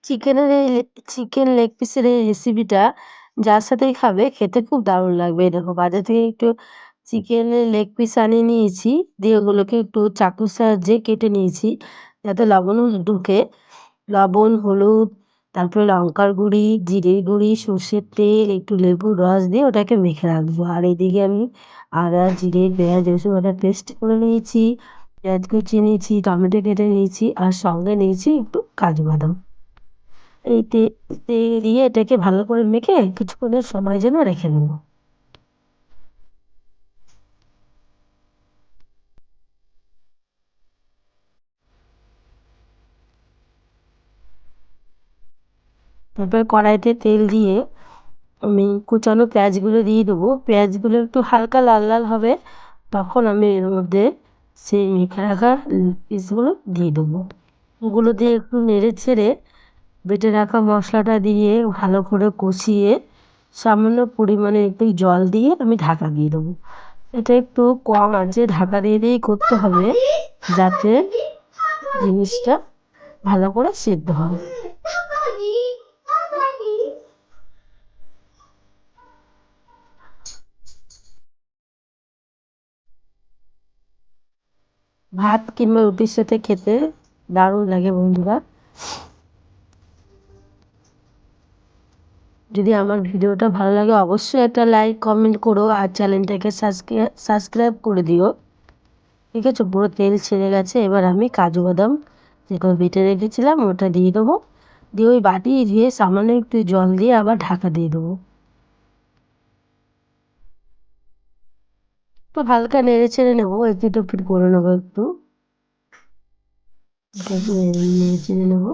চিকেনের এই chicken leg পিসের এই রেসিপিটা যার সাথেই খাবে খেতে খুব দারুণ লাগবে। এই দেখো বাজার থেকে একটু চিকেনের লেগ পিস আনিয়ে নিয়েছি। দিয়ে ওগুলোকে একটু চাকুর সাহায্যে কেটে নিয়েছি। যাতে লবণ ঢুকে। লবণ, হলুদ, তারপরে লঙ্কার গুঁড়ি, জিরের গুঁড়ি, সর্ষের তেল, একটু লেবুর রস দিয়ে ওটাকে মেখে রাখবো। আর এদিকে আমি আদা, জিরে, পেঁয়াজ, রসুন বাটা পেস্ট করে নিয়েছি। পেঁয়াজ কুচিয়ে নিয়েছি, টমেটো কেটে নিয়েছি আর সঙ্গে নিয়েছি একটু কাজু বাদাম। এই তেল দিয়ে এটাকে ভালো করে মেখে কিছুক্ষণের সময় জন্য রেখে দেবো। তারপর কড়াইতে তেল দিয়ে আমি কুচানো পেঁয়াজগুলো দিয়ে দেবো। পেঁয়াজগুলো একটু হালকা লাল লাল হবে, তখন আমি এর মধ্যে সেই মেখে রাখা পিসগুলো দিয়ে দেবো। ওগুলো দিয়ে একটু নেড়ে ছেড়ে বেটে রাখা মশলাটা দিয়ে ভালো করে কষিয়ে সামান্য পরিমাণে একটু জল দিয়ে আমি ঢাকা দিয়ে দেবো। এটা একটু কম আঁচে ঢাকা দিয়ে দিয়েই করতে হবে, যাতে জিনিসটা ভালো করে সেদ্ধ হয়। ভাত কিংবা রুটির সাথে খেতে দারুণ লাগে বন্ধুরা। যদি আমার ভিডিওটা ভালো লাগে অবশ্যই একটা লাইক কমেন্ট করো আর চ্যানেলটাকে সাবস্ক্রাইব করে দিও। ঠিক আছে, পুরো তেল ছেড়ে গেছে। এবার আমি কাজু বাদাম যেগুলো বেটে রেখেছিলাম ওটা দিয়ে দেবো। দিয়ে ওই বাটি ধুয়ে সামান্য একটু জল দিয়ে আবার ঢাকা দিয়ে দেবো। তো হালকা নেড়ে ছেড়ে নেবো, এপিট ওপিট করে নেবো একটু। নেড়ে ছেড়ে নেবো।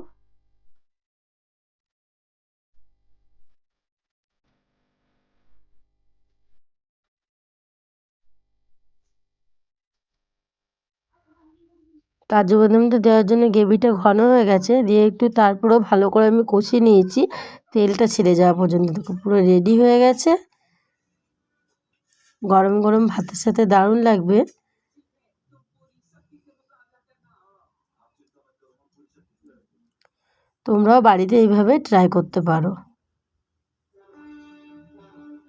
কাজু বাদামটা দেওয়ার জন্য গ্রেভিটা ঘন হয়ে গেছে। দিয়ে একটু তারপরেও ভালো করে আমি কষিয়ে নিয়েছি তেলটা ছেড়ে যাওয়া পর্যন্ত। দেখো পুরো রেডি হয়ে গেছে। গরম গরম ভাতের সাথে দারুণ লাগবে। তোমরাও বাড়িতে এইভাবে ট্রাই করতে পারো।